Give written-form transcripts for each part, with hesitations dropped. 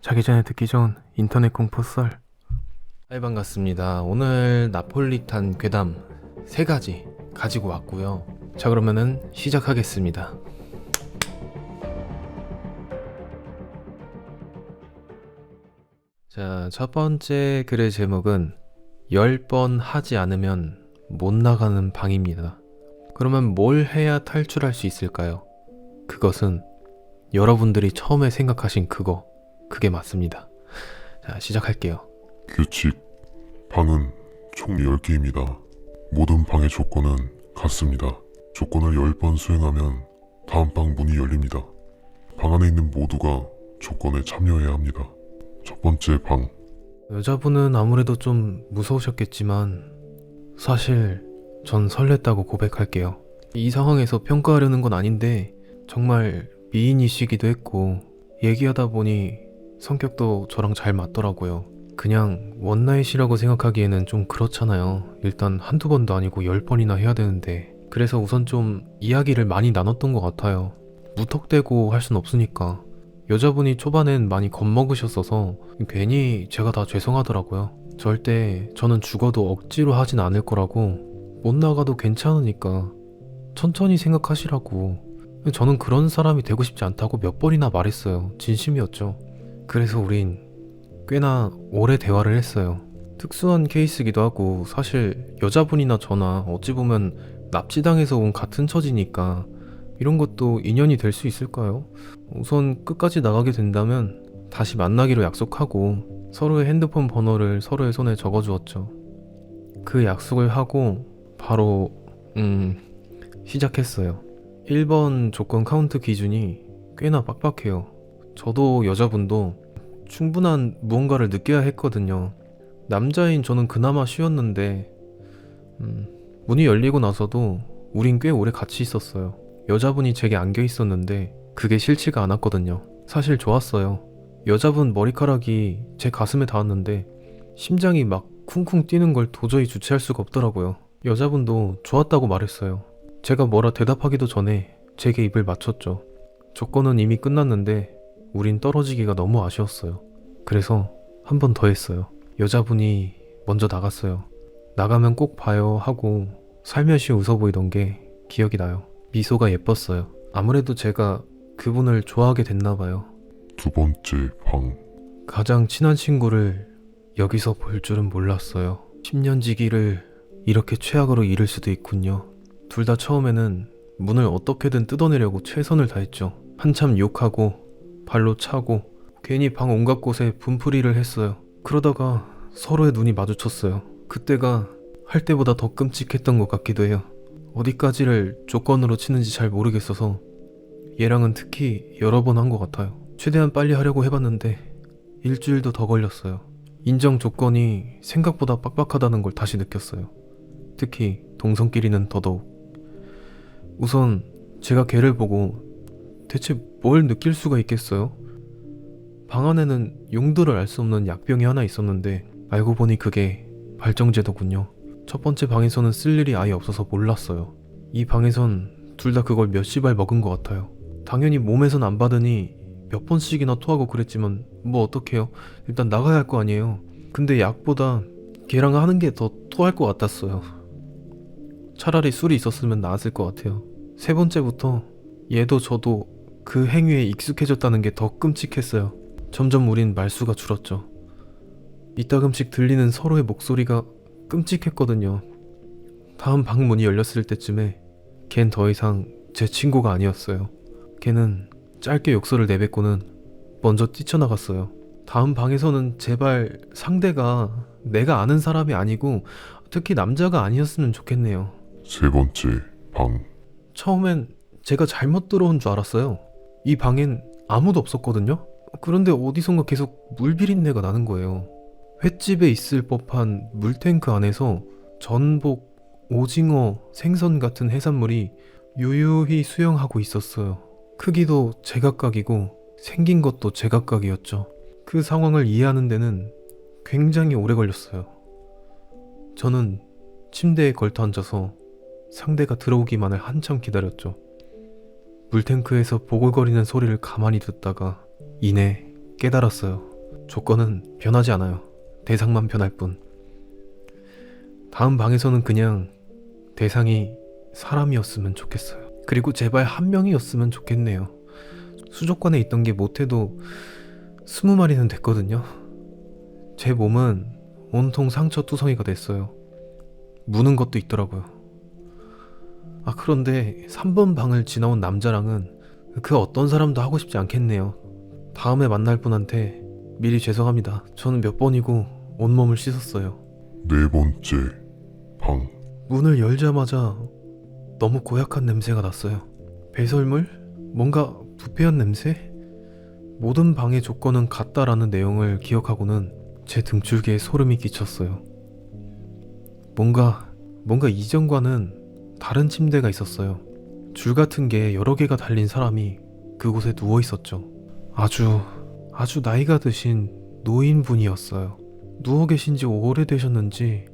자기 전에 듣기 좋은 인터넷 공포 썰. 반갑습니다. 오늘 나폴리탄 괴담 3가지 가지고 왔고요. 자, 그러면은 시작하겠습니다. 자, 첫 번째 글의 제목은 10번 하지 않으면 못 나가는 방입니다. 그러면 뭘 해야 탈출할 수 있을까요? 그것은 여러분들이 처음에 생각하신 그게 맞습니다. 자, 시작할게요. 규칙. 방은 총 10개입니다. 모든 방의 조건은 같습니다. 조건을 10번 수행하면 다음 방 문이 열립니다. 방 안에 있는 모두가 조건에 참여해야 합니다. 첫 번째 방. 여자분은 아무래도 좀 무서우셨겠지만 사실 전 설렜다고 고백할게요. 이 상황에서 평가하려는 건 아닌데 정말 미인이시기도 했고 얘기하다 보니 성격도 저랑 잘 맞더라고요. 그냥 원나잇이라고 생각하기에는 좀 그렇잖아요. 일단 한두 번도 아니고 10번이나 해야 되는데. 그래서 우선 좀 이야기를 많이 나눴던 것 같아요. 무턱대고 할 순 없으니까. 여자분이 초반엔 많이 겁먹으셨어서 괜히 제가 다 죄송하더라고요. 절대 저는 죽어도 억지로 하진 않을 거라고, 못 나가도 괜찮으니까 천천히 생각하시라고. 저는 그런 사람이 되고 싶지 않다고 몇 번이나 말했어요. 진심이었죠. 그래서 우린 꽤나 오래 대화를 했어요. 특수한 케이스기도 하고 사실 여자분이나 저나 어찌 보면 납치당해서 온 같은 처지니까 이런 것도 인연이 될 수 있을까요? 우선 끝까지 나가게 된다면 다시 만나기로 약속하고 서로의 핸드폰 번호를 서로의 손에 적어주었죠. 그 약속을 하고 바로 시작했어요. 1번 조건 카운트 기준이 꽤나 빡빡해요. 저도 여자분도 충분한 무언가를 느껴야 했거든요. 남자인 저는 그나마 쉬웠는데 문이 열리고 나서도 우린 꽤 오래 같이 있었어요. 여자분이 제게 안겨 있었는데 그게 싫지가 않았거든요. 사실 좋았어요. 여자분 머리카락이 제 가슴에 닿았는데 심장이 막 쿵쿵 뛰는 걸 도저히 주체할 수가 없더라고요. 여자분도 좋았다고 말했어요. 제가 뭐라 대답하기도 전에 제게 입을 맞췄죠. 조건은 이미 끝났는데 우린 떨어지기가 너무 아쉬웠어요. 그래서 한 번 더 했어요. 여자분이 먼저 나갔어요. 나가면 꼭 봐요 하고 살며시 웃어 보이던 게 기억이 나요. 미소가 예뻤어요. 아무래도 제가 그분을 좋아하게 됐나 봐요. 두 번째 방. 가장 친한 친구를 여기서 볼 줄은 몰랐어요. 10년 지기를 이렇게 최악으로 잃을 수도 있군요. 둘 다 처음에는 문을 어떻게든 뜯어내려고 최선을 다했죠. 한참 욕하고 발로 차고 괜히 방 온갖 곳에 분풀이를 했어요. 그러다가 서로의 눈이 마주쳤어요. 그때가 할 때보다 더 끔찍했던 것 같기도 해요. 어디까지를 조건으로 치는지 잘 모르겠어서 얘랑은 특히 여러 번 한 것 같아요. 최대한 빨리 하려고 해봤는데 일주일도 더 걸렸어요. 인정 조건이 생각보다 빡빡하다는 걸 다시 느꼈어요. 특히 동성끼리는 더더욱. 우선 제가 걔를 보고 대체 뭘 느낄 수가 있겠어요? 방 안에는 용도를 알 수 없는 약병이 하나 있었는데 알고 보니 그게 발정제도군요. 첫 번째 방에서는 쓸 일이 아예 없어서 몰랐어요. 이 방에선 둘 다 그걸 몇십 알 먹은 것 같아요. 당연히 몸에선 안 받으니 몇 번씩이나 토하고 그랬지만 뭐 어떡해요. 일단 나가야 할 거 아니에요. 근데 약보다 걔랑 하는 게 더 토할 것 같았어요. 차라리 술이 있었으면 나았을 것 같아요. 세 번째부터 얘도 저도 그 행위에 익숙해졌다는 게 더 끔찍했어요. 점점 우린 말수가 줄었죠. 이따금씩 들리는 서로의 목소리가 끔찍했거든요. 다음 방 문이 열렸을 때쯤에 걘 더 이상 제 친구가 아니었어요. 걔는 짧게 욕설을 내뱉고는 먼저 뛰쳐나갔어요. 다음 방에서는 제발 상대가 내가 아는 사람이 아니고 특히 남자가 아니었으면 좋겠네요. 세 번째 방. 처음엔 제가 잘못 들어온 줄 알았어요. 이 방엔 아무도 없었거든요. 그런데 어디선가 계속 물비린내가 나는 거예요. 횟집에 있을 법한 물탱크 안에서 전복, 오징어, 생선 같은 해산물이 유유히 수영하고 있었어요. 크기도 제각각이고 생긴 것도 제각각이었죠. 그 상황을 이해하는 데는 굉장히 오래 걸렸어요. 저는 침대에 걸터 앉아서 상대가 들어오기만을 한참 기다렸죠. 물탱크에서 보글거리는 소리를 가만히 듣다가 이내 깨달았어요. 조건은 변하지 않아요. 대상만 변할 뿐. 다음 방에서는 그냥 대상이 사람이었으면 좋겠어요. 그리고 제발 한 명이었으면 좋겠네요. 수족관에 있던 게 못해도 20마리는 됐거든요. 제 몸은 온통 상처 투성이가 됐어요. 무는 것도 있더라고요. 그런데 3번 방을 지나온 남자랑은 그 어떤 사람도 하고 싶지 않겠네요. 다음에 만날 분한테 미리 죄송합니다. 저는 몇 번이고 온몸을 씻었어요. 네 번째 방. 문을 열자마자 너무 고약한 냄새가 났어요. 배설물? 뭔가 부패한 냄새? 모든 방의 조건은 같다라는 내용을 기억하고는 제 등줄기에 소름이 끼쳤어요. 뭔가 이전과는 다른 침대가 있었어요. 줄 같은 게 여러 개가 달린 사람이 그곳에 누워 있었죠. 아주 나이가 드신 노인분이었어요. 누워 계신 지 오래되셨는지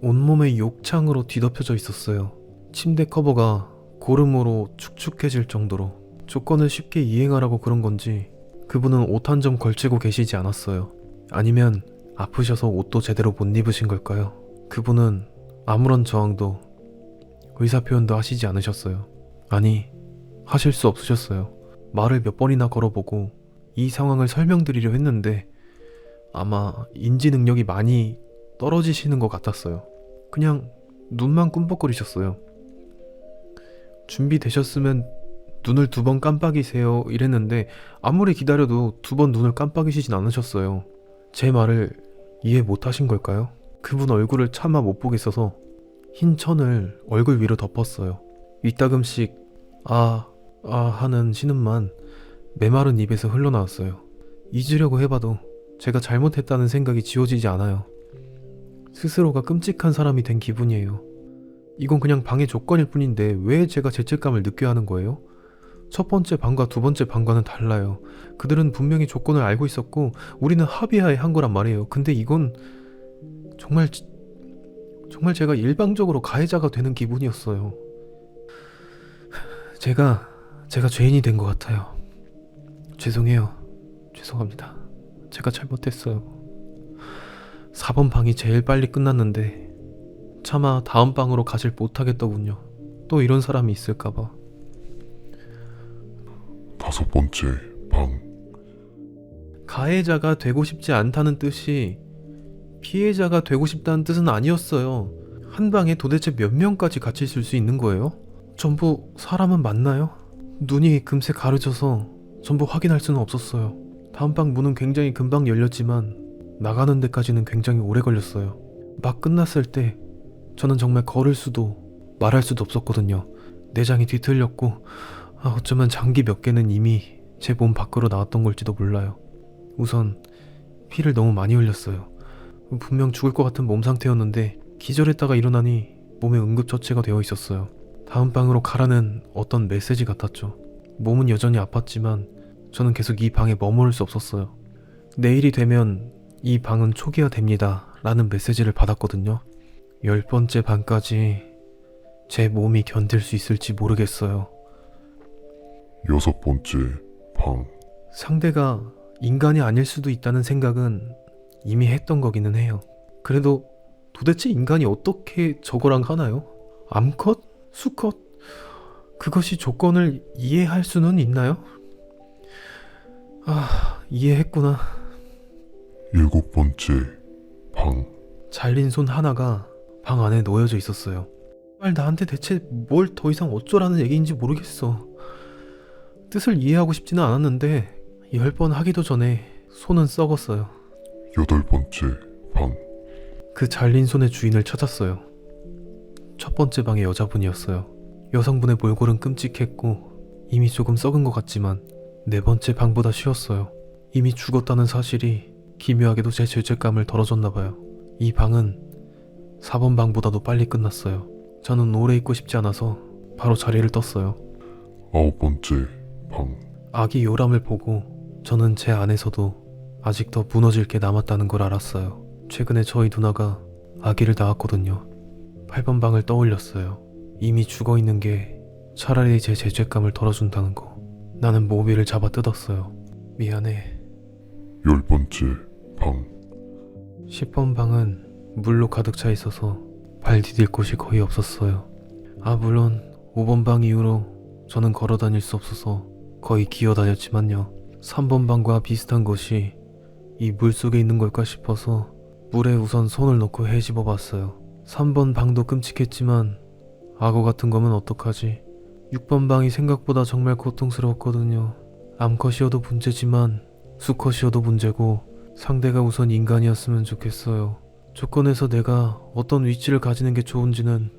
온몸에 욕창으로 뒤덮여져 있었어요. 침대 커버가 고름으로 축축해질 정도로. 조건을 쉽게 이행하라고 그런 건지 그분은 옷 한 점 걸치고 계시지 않았어요. 아니면 아프셔서 옷도 제대로 못 입으신 걸까요? 그분은 아무런 저항도 의사 표현도 하시지 않으셨어요. 아니, 하실 수 없으셨어요. 말을 몇 번이나 걸어보고 이 상황을 설명드리려 했는데 아마 인지 능력이 많이 떨어지시는 것 같았어요. 그냥 눈만 꿈뻑거리셨어요. 준비되셨으면 눈을 2번 깜빡이세요 이랬는데 아무리 기다려도 2번 눈을 깜빡이시진 않으셨어요. 제 말을 이해 못하신 걸까요? 그분 얼굴을 차마 못 보겠어서 흰 천을 얼굴 위로 덮었어요. 이따금씩 하는 신음만 메마른 입에서 흘러나왔어요. 잊으려고 해봐도 제가 잘못했다는 생각이 지워지지 않아요. 스스로가 끔찍한 사람이 된 기분이에요. 이건 그냥 방의 조건일 뿐인데 왜 제가 죄책감을 느껴야 하는 거예요? 첫 번째 방과 두 번째 방과는 달라요. 그들은 분명히 조건을 알고 있었고 우리는 합의하에 한 거란 말이에요. 근데 이건 정말 제가 일방적으로 가해자가 되는 기분이었어요. 제가 죄인이 된 것 같아요. 죄송해요. 죄송합니다. 제가 잘못했어요. 4번 방이 제일 빨리 끝났는데 차마 다음 방으로 가질 못하겠더군요. 또 이런 사람이 있을까봐. 5번째 방. 가해자가 되고 싶지 않다는 뜻이 피해자가 되고 싶다는 뜻은 아니었어요. 한 방에 도대체 몇 명까지 같이 있을 수 있는 거예요? 전부 사람은 맞나요? 눈이 금세 가려져서 전부 확인할 수는 없었어요. 다음 방 문은 굉장히 금방 열렸지만 나가는 데까지는 굉장히 오래 걸렸어요. 막 끝났을 때 저는 정말 걸을 수도 말할 수도 없었거든요. 내장이 뒤틀렸고 어쩌면 장기 몇 개는 이미 제 몸 밖으로 나왔던 걸지도 몰라요. 우선 피를 너무 많이 흘렸어요. 분명 죽을 것 같은 몸 상태였는데 기절했다가 일어나니 몸에 응급처치가 되어 있었어요. 다음 방으로 가라는 어떤 메시지 같았죠. 몸은 여전히 아팠지만 저는 계속 이 방에 머무를 수 없었어요. 내일이 되면 이 방은 초기화됩니다 라는 메시지를 받았거든요. 10번째 방까지 제 몸이 견딜 수 있을지 모르겠어요. 6번째 방. 상대가 인간이 아닐 수도 있다는 생각은 이미 했던 거기는 해요. 그래도 도대체 인간이 어떻게 저거랑 하나요? 암컷? 수컷? 그것이 조건을 이해할 수는 있나요? 이해했구나. 7번째 방. 잘린 손 하나가 방 안에 놓여져 있었어요. 나한테 대체 뭘 더 이상 어쩌라는 얘기인지 모르겠어. 뜻을 이해하고 싶지는 않았는데 10번 하기도 전에 손은 썩었어요. 8번째 방. 그 잘린 손의 주인을 찾았어요. 첫 번째 방의 여자분이었어요. 여성분의 몰골은 끔찍했고 이미 조금 썩은 것 같지만 4번째 방보다 쉬웠어요. 이미 죽었다는 사실이 기묘하게도 제 죄책감을 덜어줬나봐요. 이 방은 4번 방보다도 빨리 끝났어요. 저는 오래 있고 싶지 않아서 바로 자리를 떴어요. 9번째 방. 아기 요람을 보고 저는 제 안에서도 아직 더 무너질 게 남았다는 걸 알았어요. 최근에 저희 누나가 아기를 낳았거든요. 8번 방을 떠올렸어요. 이미 죽어있는 게 차라리 제 죄책감을 덜어준다는 거. 나는 모비를 잡아 뜯었어요. 미안해. 10번째 방. 10번 방은 물로 가득 차 있어서 발 디딜 곳이 거의 없었어요. 물론 5번 방 이후로 저는 걸어 다닐 수 없어서 거의 기어 다녔지만요. 3번 방과 비슷한 것이 이 물 속에 있는 걸까 싶어서 물에 우선 손을 넣고 헤집어 봤어요. 3번 방도 끔찍했지만 악어 같은 거면 어떡하지? 6번 방이 생각보다 정말 고통스러웠거든요. 암컷이어도 문제지만 수컷이어도 문제고 상대가 우선 인간이었으면 좋겠어요. 조건에서 내가 어떤 위치를 가지는 게 좋은지는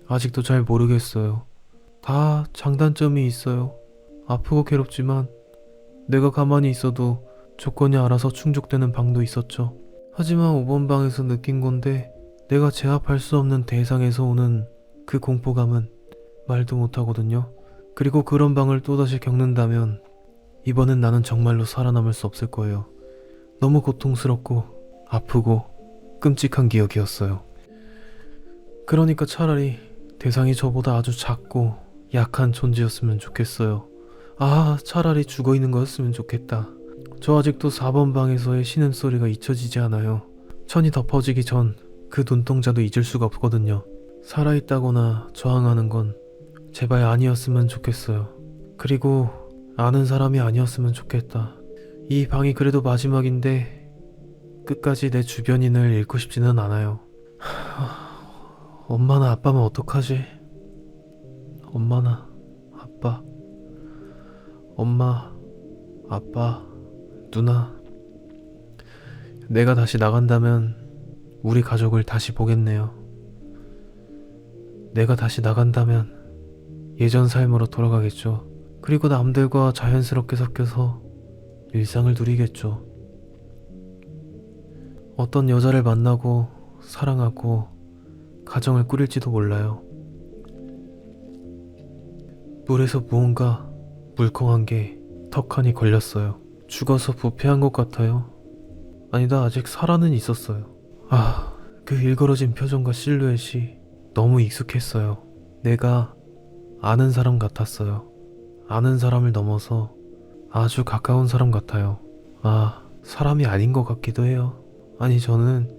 아직도 잘 모르겠어요. 다 장단점이 있어요. 아프고 괴롭지만 내가 가만히 있어도 조건이 알아서 충족되는 방도 있었죠. 하지만 5번 방에서 느낀 건데 내가 제압할 수 없는 대상에서 오는 그 공포감은 말도 못하거든요. 그리고 그런 방을 또다시 겪는다면 이번엔 나는 정말로 살아남을 수 없을 거예요. 너무 고통스럽고 아프고 끔찍한 기억이었어요. 그러니까 차라리 대상이 저보다 아주 작고 약한 존재였으면 좋겠어요. 차라리 죽어있는 거였으면 좋겠다. 저 아직도 4번 방에서의 신음소리가 잊혀지지 않아요. 천이 덮어지기 전 그 눈동자도 잊을 수가 없거든요. 살아있다거나 저항하는 건 제발 아니었으면 좋겠어요. 그리고 아는 사람이 아니었으면 좋겠다. 이 방이 그래도 마지막인데 끝까지 내 주변인을 잃고 싶지는 않아요. 엄마나 아빠면 어떡하지? 엄마나 아빠, 엄마, 아빠, 누나. 내가 다시 나간다면 우리 가족을 다시 보겠네요. 내가 다시 나간다면 예전 삶으로 돌아가겠죠. 그리고 남들과 자연스럽게 섞여서 일상을 누리겠죠. 어떤 여자를 만나고 사랑하고 가정을 꾸릴지도 몰라요. 물에서 무언가 물컹한 게 턱하니 걸렸어요. 죽어서 부패한 것 같아요. 아니다, 아직 살아는 있었어요. 그 일그러진 표정과 실루엣이 너무 익숙했어요. 내가 아는 사람 같았어요. 아는 사람을 넘어서 아주 가까운 사람 같아요. 사람이 아닌 것 같기도 해요. 아니, 저는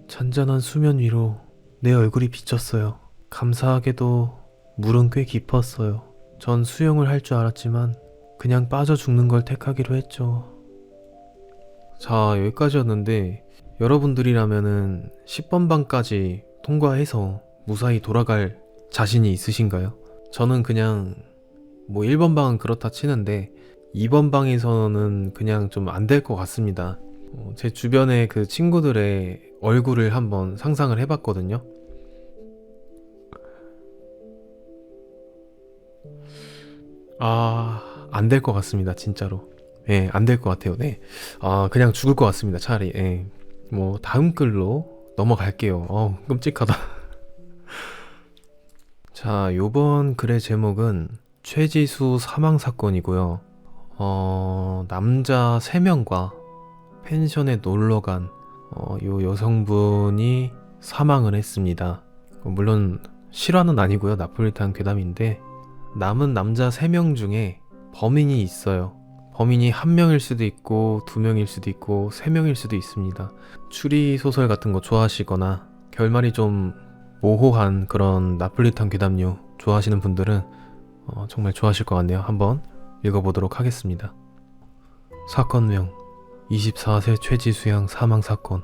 잔잔한 수면 위로 내 얼굴이 비쳤어요. 감사하게도 물은 꽤 깊었어요. 전 수영을 할 줄 알았지만 그냥 빠져 죽는 걸 택하기로 했죠. 자, 여기까지였는데 여러분들이라면은 10번 방까지 통과해서 무사히 돌아갈 자신이 있으신가요? 저는 그냥 1번 방은 그렇다 치는데 2번 방에서는 그냥 좀 안 될 것 같습니다. 제 주변의 그 친구들의 얼굴을 한번 상상을 해봤거든요. 안 될 것 같습니다, 진짜로. 예, 안 될 것 같아요. 네. 그냥 죽을 것 같습니다, 차라리. 예. 다음 글로 넘어갈게요. 끔찍하다. 자, 요번 글의 제목은 최지수 사망 사건이고요. 남자 3명과 펜션에 놀러간 요 여성분이 사망을 했습니다. 물론 실화는 아니고요. 나폴리탄 괴담인데 남은 남자 3명 중에 범인이 있어요. 범인이 1명일 수도 있고 2명일 수도 있고 3명일 수도 있습니다. 추리소설 같은 거 좋아하시거나 결말이 좀 모호한 그런 나폴리탄 괴담류 좋아하시는 분들은 정말 좋아하실 것 같네요. 한번 읽어보도록 하겠습니다. 사건명 24세 최지수 양 사망사건.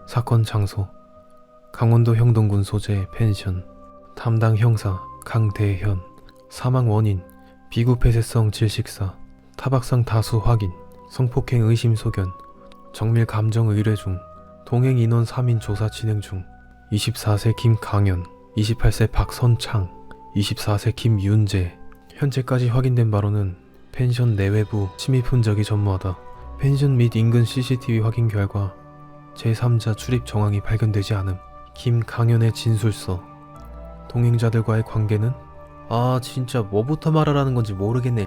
사건 장소 강원도 형동군 소재 펜션. 담당 형사 강대현. 사망 원인 비구폐쇄성 질식사. 타박상 다수 확인. 성폭행 의심 소견. 정밀 감정 의뢰 중. 동행 인원 3인 조사 진행 중. 24세 김강현. 28세 박선창. 24세 김윤재. 현재까지 확인된 바로는 펜션 내외부 침입 흔적이 전무하다. 펜션 및 인근 CCTV 확인 결과 제3자 출입 정황이 발견되지 않음. 김강현의 진술서. 동행자들과의 관계는? 진짜 뭐부터 말하라는 건지 모르겠네.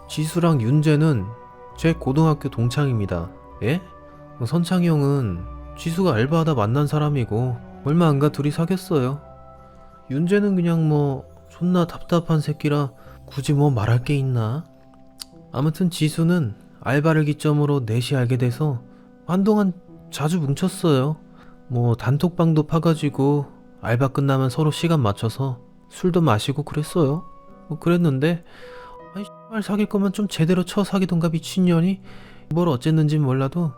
지수랑 윤재는 제 고등학교 동창입니다. 예? 선창이 형은 지수가 알바하다 만난 사람이고 얼마 안가 둘이 사귀었어요. 윤재는 그냥 존나 답답한 새끼라 굳이 뭐 말할 게 있나? 아무튼 지수는 알바를 기점으로 넷이 알게 돼서 한동안 자주 뭉쳤어요. 뭐 단톡방도 파가지고 알바 끝나면 서로 시간 맞춰서 술도 마시고 그랬어요. 뭐 그랬는데 아니 말 사귈 거면 좀 제대로 쳐 사귀던가 미친년이. 뭘 어쨌는진 몰라도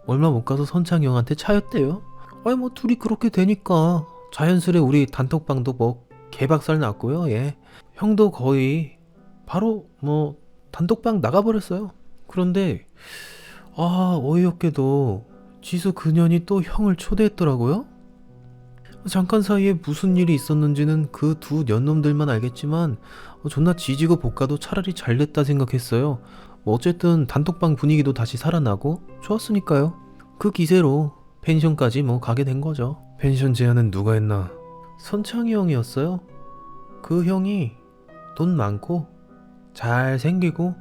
얼마 못 가서 선창이 형한테 차였대요. 아니 뭐 둘이 그렇게 되니까 자연스레 우리 단톡방도 뭐 개박살 났고요. 예. 형도 거의 바로 뭐 단톡방 나가버렸어요. 그런데 어이없게도 지수 그년이 또 형을 초대했더라고요. 잠깐 사이에 무슨 일이 있었는지는 그 두 년놈들만 알겠지만 존나 지지고 볶아도 차라리 잘됐다 생각했어요. 뭐 어쨌든 단톡방 분위기도 다시 살아나고 좋았으니까요. 그 기세로 펜션까지 뭐 가게 된 거죠. 펜션 제안은 누가 했나? 선창이 형이었어요. 그 형이 돈 많고 잘생기고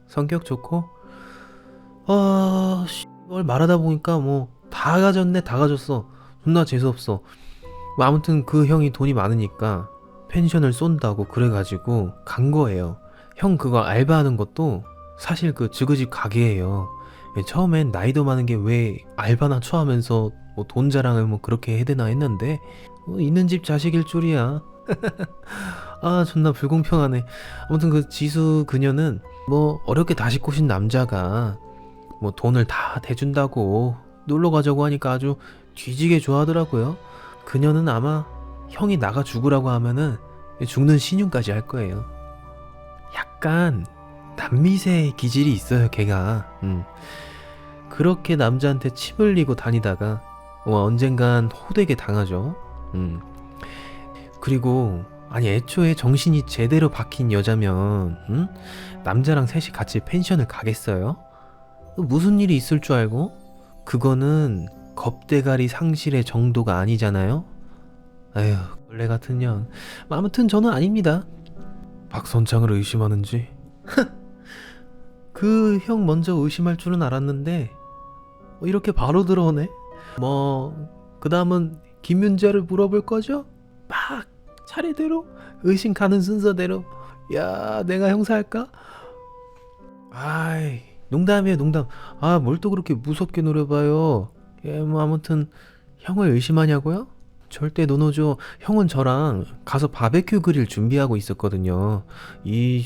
성격 좋고 뭘 말하다 보니까 뭐 다 가졌네 다 가졌어. 존나 재수없어. 뭐 아무튼 그 형이 돈이 많으니까 펜션을 쏜다고 그래가지고 간 거예요. 형 그거 알바하는 것도 사실 그 지그집 가게예요. 처음엔 나이도 많은 게 왜 알바나 처하면서 뭐 돈 자랑을 뭐 그렇게 해대나 했는데 있는 집 자식일 줄이야. 존나 불공평하네. 아무튼 그 지수 그녀는 뭐 어렵게 다시 꼬신 남자가 뭐 돈을 다 대준다고 놀러 가자고 하니까 아주 뒤지게 좋아하더라고요. 그녀는 아마 형이 나가 죽으라고 하면은 죽는 신용까지 할 거예요. 약간 남미새 기질이 있어요 걔가. 그렇게 남자한테 침 흘리고 다니다가 언젠간 호되게 당하죠. 그리고 아니 애초에 정신이 제대로 박힌 여자면 남자랑 셋이 같이 펜션을 가겠어요? 무슨 일이 있을 줄 알고? 그거는 겁대가리 상실의 정도가 아니잖아요? 에휴 원래 같은 년. 아무튼 저는 아닙니다. 박선창을 의심하는지? 그 형 먼저 의심할 줄은 알았는데 이렇게 바로 들어오네. 뭐 그 다음은 김윤재를 물어볼 거죠? 막 차례대로 의심 가는 순서대로. 야 내가 형사할까? 아이 농담이에요 농담. 뭘 또 그렇게 무섭게 노려봐요. 예 뭐 아무튼 형을 의심하냐고요? 절대 노노죠. 형은 저랑 가서 바베큐 그릴 준비하고 있었거든요. 이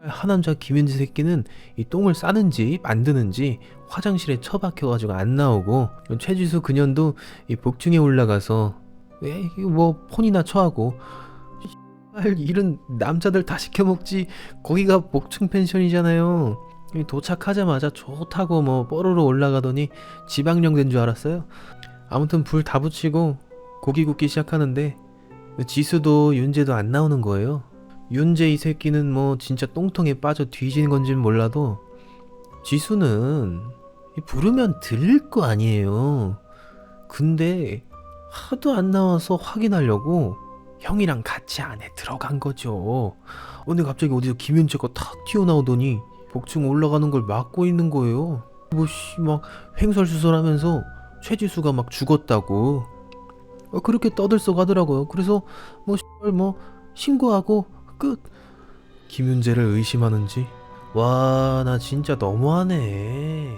하남자 김윤지 새끼는 이 똥을 싸는지 만드는지 화장실에 처박혀가지고 안 나오고, 최지수 그년도 이 복층에 올라가서 이거 뭐 폰이나 쳐하고 이런 남자들 다 시켜먹지. 거기가 복층 펜션이잖아요. 도착하자마자 좋다고 뭐 뽀로로 올라가더니 지방령 된 줄 알았어요. 아무튼 불 다 붙이고 고기 굽기 시작하는데 지수도 윤재도 안 나오는 거예요. 윤재 이 새끼는 뭐 진짜 똥통에 빠져 뒤지는 건지는 몰라도 지수는 부르면 들릴 거 아니에요. 근데 하도 안 나와서 확인하려고 형이랑 같이 안에 들어간 거죠. 근데 갑자기 어디서 김윤재 거 탁 튀어나오더니 복층 올라가는 걸 막고 있는 거예요. 막 횡설수설하면서 최지수가 막 죽었다고 그렇게 떠들썩 하더라고요. 그래서 뭐 신고하고 끝. 김윤재를 의심하는지. 와, 나 진짜 너무하네.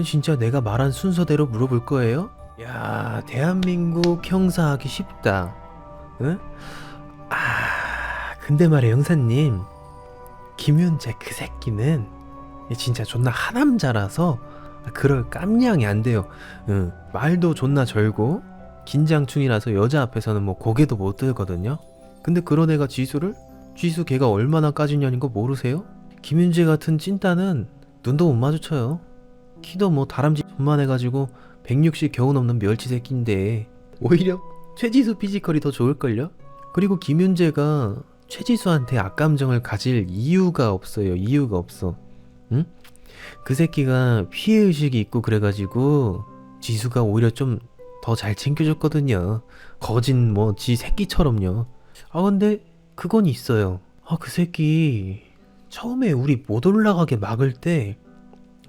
진짜 내가 말한 순서대로 물어볼 거예요? 야, 대한민국 형사하기 쉽다. 응? 근데 말이야 형사님, 김윤재 그 새끼는 진짜 존나 하남자라서 그럴 깜냥이 안 돼요. 말도 존나 절고 긴장충이라서 여자 앞에서는 뭐 고개도 못 들거든요. 근데 그런 애가 지수 걔가 얼마나 까진 년인 거 모르세요? 김윤재 같은 찐따는 눈도 못 마주쳐요. 키도 뭐 다람쥐 존만 해가지고 160 겨우 넘는 멸치 새끼인데 오히려 최지수 피지컬이 더 좋을걸요? 그리고 김윤재가 최지수한테 악감정을 가질 이유가 없어요. 이유가 없어. 응? 그 새끼가 피해의식이 있고 그래가지고 지수가 오히려 좀 더 잘 챙겨줬거든요. 거진 뭐 지 새끼처럼요. 근데 그건 있어요. 그 새끼 처음에 우리 못 올라가게 막을 때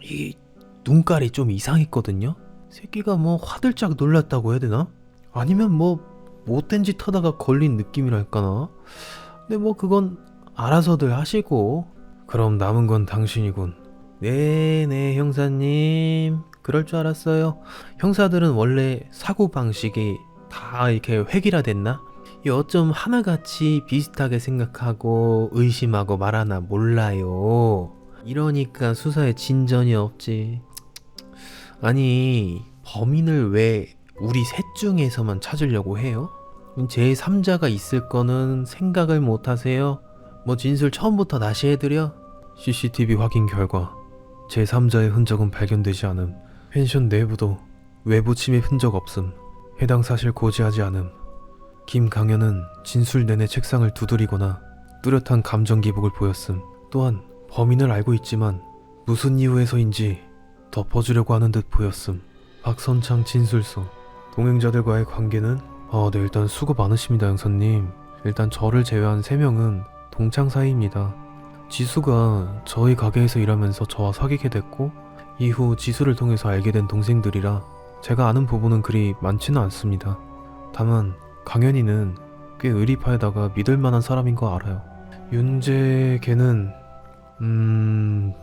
이 눈깔이 좀 이상했거든요. 새끼가 뭐 화들짝 놀랐다고 해야 되나? 아니면 뭐 못된 짓 하다가 걸린 느낌이랄까나? 근데 뭐 그건 알아서들 하시고. 그럼 남은 건 당신이군. 네네 형사님, 그럴 줄 알았어요. 형사들은 원래 사고방식이 다 이렇게 획일화됐나? 이 어쩜 하나같이 비슷하게 생각하고 의심하고 말하나 몰라요. 이러니까 수사에 진전이 없지. 아니, 범인을 왜 우리 셋 중에서만 찾으려고 해요? 제3자가 있을 거는 생각을 못 하세요? 뭐 진술 처음부터 다시 해드려? CCTV 확인 결과 제3자의 흔적은 발견되지 않음. 펜션 내부도 외부 침입 흔적 없음. 해당 사실 고지하지 않음. 김강현은 진술 내내 책상을 두드리거나 뚜렷한 감정 기복을 보였음. 또한 범인을 알고 있지만 무슨 이유에서인지 덮어주려고 하는 듯 보였음. 박선창 진술서. 동행자들과의 관계는? 네, 일단 수고 많으십니다, 형사님. 일단 저를 제외한 3명은 동창 사이입니다. 지수가 저희 가게에서 일하면서 저와 사귀게 됐고, 이후 지수를 통해서 알게 된 동생들이라 제가 아는 부분은 그리 많지는 않습니다. 다만 강현이는 꽤 의리파에다가 믿을 만한 사람인 거 알아요. 윤재 걔는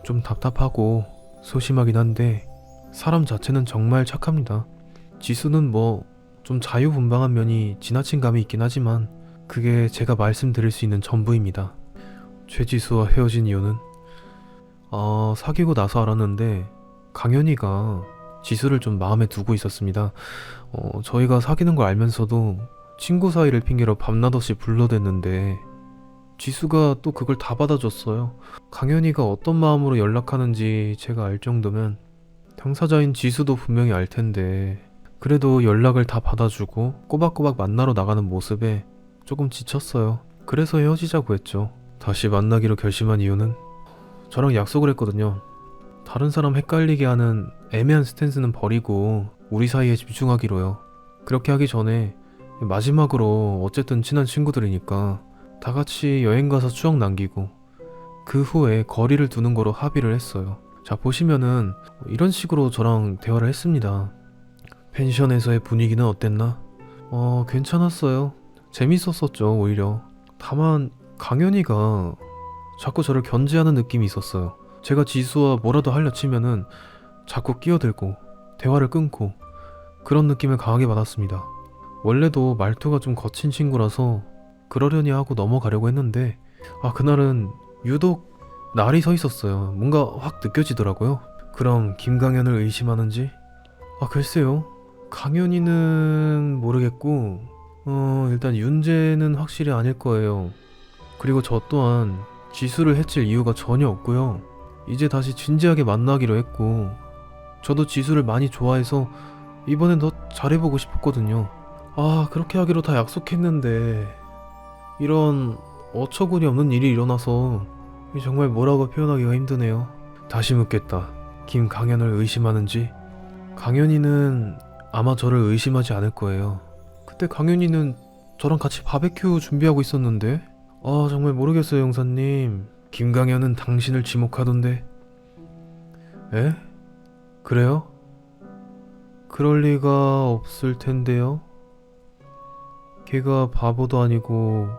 좀 답답하고 소심하긴 한데 사람 자체는 정말 착합니다. 지수는 뭐 좀 자유분방한 면이 지나친 감이 있긴 하지만 그게 제가 말씀드릴 수 있는 전부입니다. 최지수와 헤어진 이유는? 사귀고 나서 알았는데 강현이가 지수를 좀 마음에 두고 있었습니다. 저희가 사귀는 걸 알면서도 친구 사이를 핑계로 밤낮없이 불러댔는데 지수가 또 그걸 다 받아줬어요. 강현이가 어떤 마음으로 연락하는지 제가 알 정도면 당사자인 지수도 분명히 알 텐데 그래도 연락을 다 받아주고 꼬박꼬박 만나러 나가는 모습에 조금 지쳤어요. 그래서 헤어지자고 했죠. 다시 만나기로 결심한 이유는 저랑 약속을 했거든요. 다른 사람 헷갈리게 하는 애매한 스탠스는 버리고 우리 사이에 집중하기로요. 그렇게 하기 전에 마지막으로 어쨌든 친한 친구들이니까 다 같이 여행 가서 추억 남기고 그 후에 거리를 두는 거로 합의를 했어요. 자, 보시면은 이런 식으로 저랑 대화를 했습니다. 펜션에서의 분위기는 어땠나? 괜찮았어요. 재밌었었죠, 오히려. 다만 강현이가 자꾸 저를 견제하는 느낌이 있었어요. 제가 지수와 뭐라도 하려 치면은 자꾸 끼어들고 대화를 끊고 그런 느낌을 강하게 받았습니다. 원래도 말투가 좀 거친 친구라서 그러려니 하고 넘어가려고 했는데 그날은 유독 날이 서 있었어요. 뭔가 확 느껴지더라고요. 그럼 김강현을 의심하는지? 글쎄요. 강현이는 모르겠고 일단 윤재는 확실히 아닐 거예요. 그리고 저 또한 지수를 해칠 이유가 전혀 없고요. 이제 다시 진지하게 만나기로 했고 저도 지수를 많이 좋아해서 이번엔 더 잘해보고 싶었거든요. 그렇게 하기로 다 약속했는데 이런 어처구니 없는 일이 일어나서 정말 뭐라고 표현하기가 힘드네요. 다시 묻겠다. 김강현을 의심하는지? 강현이는 아마 저를 의심하지 않을 거예요. 그때 강현이는 저랑 같이 바베큐 준비하고 있었는데 정말 모르겠어요, 형사님. 김강현은 당신을 지목하던데. 에? 그래요? 그럴 리가 없을 텐데요. 걔가 바보도 아니고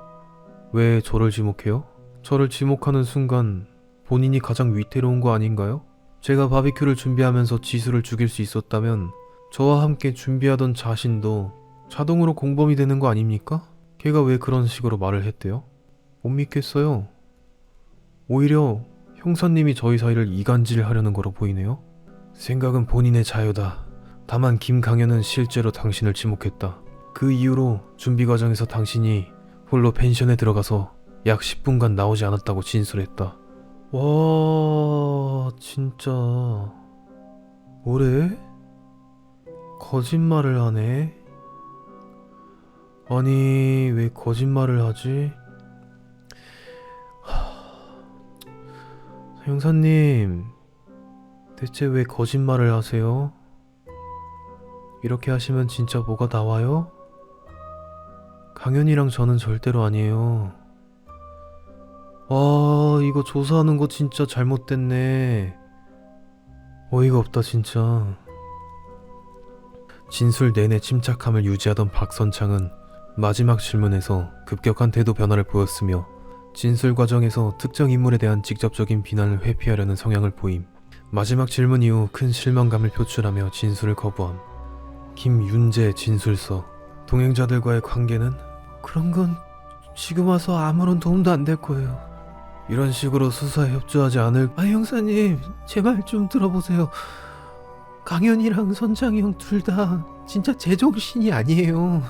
왜 저를 지목해요? 저를 지목하는 순간 본인이 가장 위태로운 거 아닌가요? 제가 바비큐를 준비하면서 지수를 죽일 수 있었다면 저와 함께 준비하던 자신도 자동으로 공범이 되는 거 아닙니까? 걔가 왜 그런 식으로 말을 했대요? 못 믿겠어요. 오히려 형사님이 저희 사이를 이간질하려는 거로 보이네요. 생각은 본인의 자유다. 다만 김강현은 실제로 당신을 지목했다. 그 이후로 준비 과정에서 당신이 홀로 펜션에 들어가서 약 10분간 나오지 않았다고 진술했다. 와, 진짜 뭐래? 거짓말을 하네? 아니, 왜 거짓말을 하지? 형사님, 대체 왜 거짓말을 하세요? 이렇게 하시면 진짜 뭐가 나와요? 강현이랑 저는 절대로 아니에요. 이거 조사하는 거 진짜 잘못됐네. 어이가 없다, 진짜. 진술 내내 침착함을 유지하던 박선창은 마지막 질문에서 급격한 태도 변화를 보였으며 진술 과정에서 특정 인물에 대한 직접적인 비난을 회피하려는 성향을 보임. 마지막 질문 이후 큰 실망감을 표출하며 진술을 거부함. 김윤재 진술서. 동행자들과의 관계는? 그런 건 지금 와서 아무런 도움도 안 될 거예요. 이런 식으로 수사에 협조하지 않을... 형사님, 제 말 좀 들어보세요. 강현이랑 선장이 형 둘 다 진짜 제정신이 아니에요.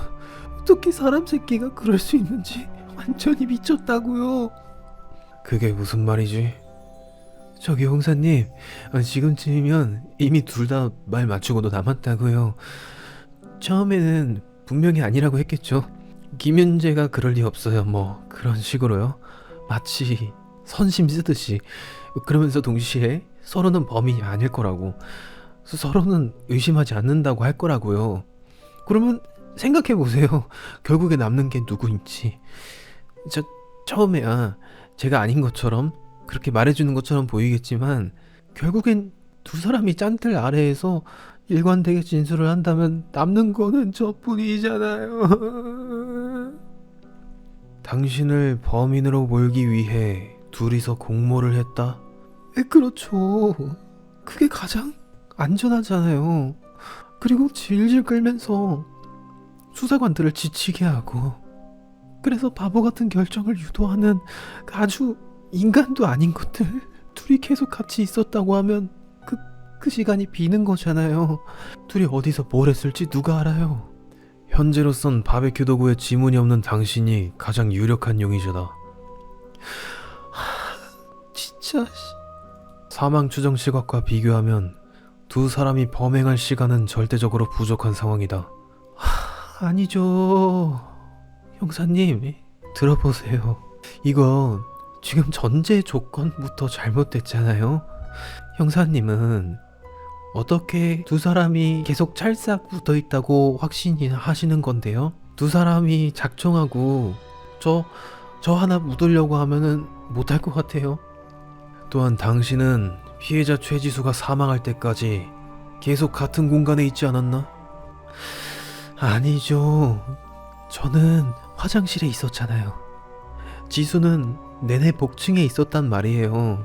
어떻게 사람 새끼가 그럴 수 있는지 완전히 미쳤다고요. 그게 무슨 말이지? 저기 형사님, 지금쯤이면 이미 둘 다 말 맞추고도 남았다고요. 처음에는 분명히 아니라고 했겠죠. 김윤재가 그럴 리 없어요, 뭐 그런 식으로요. 마치 선심 쓰듯이. 그러면서 동시에 서로는 범인이 아닐 거라고, 서로는 의심하지 않는다고 할 거라고요. 그러면 생각해보세요. 결국에 남는 게 누구인지. 처음에야 제가 아닌 것처럼 그렇게 말해주는 것처럼 보이겠지만 결국엔 두 사람이 짠틀 아래에서 일관되게 진술을 한다면 남는 거는 저뿐이잖아요. 당신을 범인으로 몰기 위해 둘이서 공모를 했다? 그렇죠. 그게 가장 안전하잖아요. 그리고 질질 끌면서 수사관들을 지치게 하고, 그래서 바보 같은 결정을 유도하는 아주 인간도 아닌 것들 둘이 계속 같이 있었다고 하면 그 시간이 비는 거잖아요. 둘이 어디서 뭘 했을지 누가 알아요. 현재로선 바베큐 도구에 지문이 없는 당신이 가장 유력한 용의자다. 진짜... 사망 추정 시각과 비교하면 두 사람이 범행할 시간은 절대적으로 부족한 상황이다. 아니죠. 형사님, 들어보세요. 이건 지금 전제 조건부터 잘못됐잖아요. 형사님은 어떻게 두 사람이 계속 찰싹 붙어있다고 확신이 하시는 건데요? 두 사람이 작정하고 저 하나 묻으려고 하면은 못할 것 같아요. 또한 당신은 피해자 최지수가 사망할 때까지 계속 같은 공간에 있지 않았나? 아니죠. 저는 화장실에 있었잖아요. 지수는 내내 복층에 있었단 말이에요.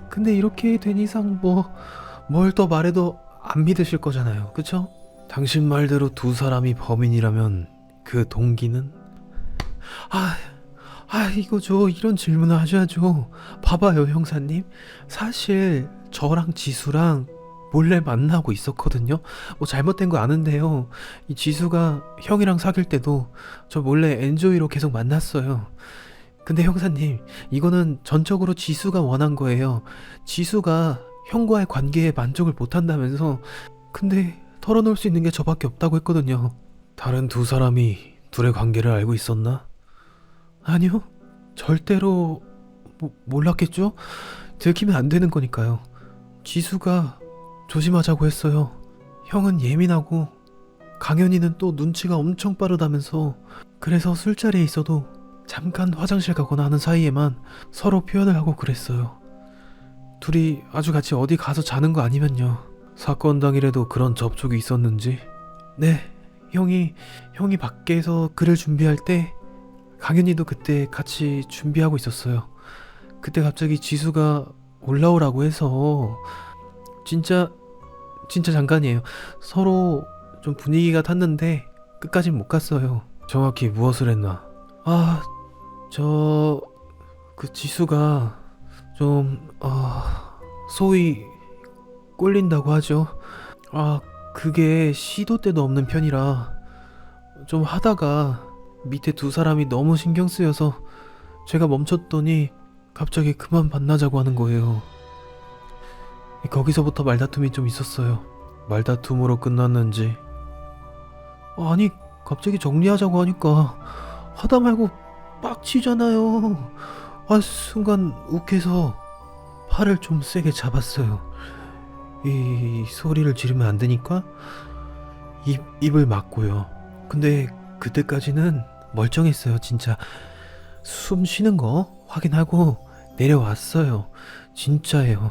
근데 이렇게 된 이상 뭘 더 말해도 안 믿으실 거잖아요. 그쵸? 당신 말대로 두 사람이 범인이라면 그 동기는? 이거죠. 이런 질문을 하셔야죠. 봐봐요, 형사님. 사실 저랑 지수랑 몰래 만나고 있었거든요. 잘못된 거 아는데요. 이 지수가 형이랑 사귈 때도 저 몰래 엔조이로 계속 만났어요. 근데 형사님, 이거는 전적으로 지수가 원한 거예요. 지수가 형과의 관계에 만족을 못한다면서. 근데 털어놓을 수 있는 게 저밖에 없다고 했거든요. 다른 두 사람이 둘의 관계를 알고 있었나? 아니요. 절대로 몰랐겠죠? 들키면 안 되는 거니까요. 지수가 조심하자고 했어요. 형은 예민하고 강현이는 또 눈치가 엄청 빠르다면서. 그래서 술자리에 있어도 잠깐 화장실 가거나 하는 사이에만 서로 표현을 하고 그랬어요. 둘이 아주 같이 어디 가서 자는 거 아니면요. 사건 당일에도 그런 접촉이 있었는지? 네, 형이 밖에서 글을 준비할 때 강현이도 그때 같이 준비하고 있었어요. 그때 갑자기 지수가 올라오라고 해서 진짜 잠깐이에요. 서로 좀 분위기가 탔는데 끝까진 못 갔어요. 정확히 무엇을 했나? 그 지수가 좀 소위 꼴린다고 하죠. 그게 시도 때도 없는 편이라 좀 하다가 밑에 두 사람이 너무 신경 쓰여서 제가 멈췄더니 갑자기 그만 만나자고 하는 거예요. 거기서부터 말다툼이 좀 있었어요. 말다툼으로 끝났는지. 아니, 갑자기 정리하자고 하니까 하다 말고 빡치잖아요. 순간 욱해서 팔을 좀 세게 잡았어요. 이 소리를 지르면 안 되니까 입을 막고요. 근데 그때까지는 멀쩡했어요. 진짜 숨 쉬는 거 확인하고 내려왔어요. 진짜예요.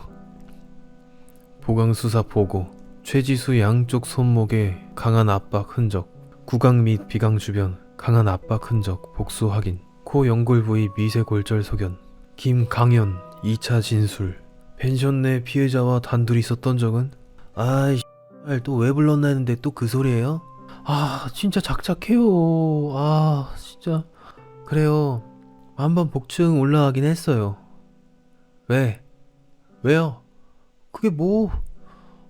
보강수사 보고. 최지수 양쪽 손목에 강한 압박 흔적, 구강 및 비강 주변 강한 압박 흔적 복수 확인. 코 연골 부위 미세 골절 소견. 김강현 2차 진술. 펜션 내 피해자와 단둘이 있었던 적은? 아이 또 왜 불렀나 했는데 또 그 소리예요? 아 진짜 작작해요. 아 진짜. 그래요. 한번 복층 올라가긴 했어요. 왜? 왜요? 그게 뭐?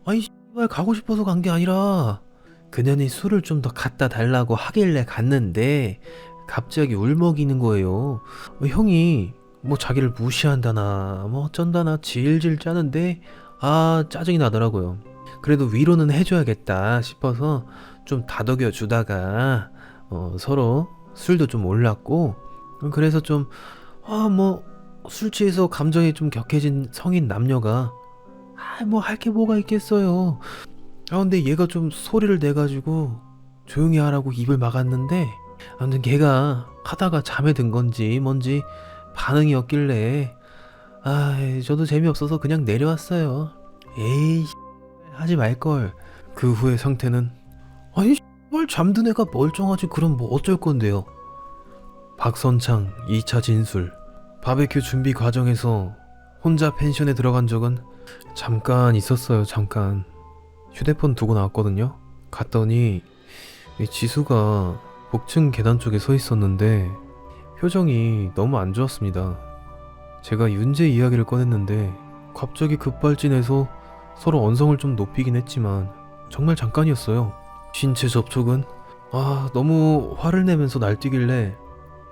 아니 씨발 가고 싶어서 간 게 아니라 그년이 술을 좀 더 갖다 달라고 하길래 갔는데 갑자기 울먹이는 거예요. 형이 뭐 자기를 무시한다나 뭐 어쩐다나 질질 짜는데 아 짜증이 나더라고요. 그래도 위로는 해줘야겠다 싶어서 좀 다독여 주다가 서로 술도 좀 올랐고 그래서 좀 뭐 술 취해서 감정이 좀 격해진 성인 남녀가 뭐 할 게 뭐가 있겠어요. 근데 얘가 좀 소리를 내가지고 조용히 하라고 입을 막았는데 아무튼 걔가 하다가 잠에 든 건지 뭔지 반응이 없길래 저도 재미없어서 그냥 내려왔어요. 에이 하지 말걸. 그 후의 상태는 아니 뭘 잠든 애가 멀쩡하지 그럼 뭐 어쩔 건데요. 박선창 2차 진술. 바베큐 준비 과정에서 혼자 펜션에 들어간 적은 잠깐 있었어요. 잠깐 휴대폰 두고 나왔거든요. 갔더니 이 지수가 복층 계단 쪽에 서 있었는데 표정이 너무 안 좋았습니다. 제가 윤재 이야기를 꺼냈는데 갑자기 급발진해서 서로 언성을 좀 높이긴 했지만 정말 잠깐이었어요. 신체 접촉은 너무 화를 내면서 날뛰길래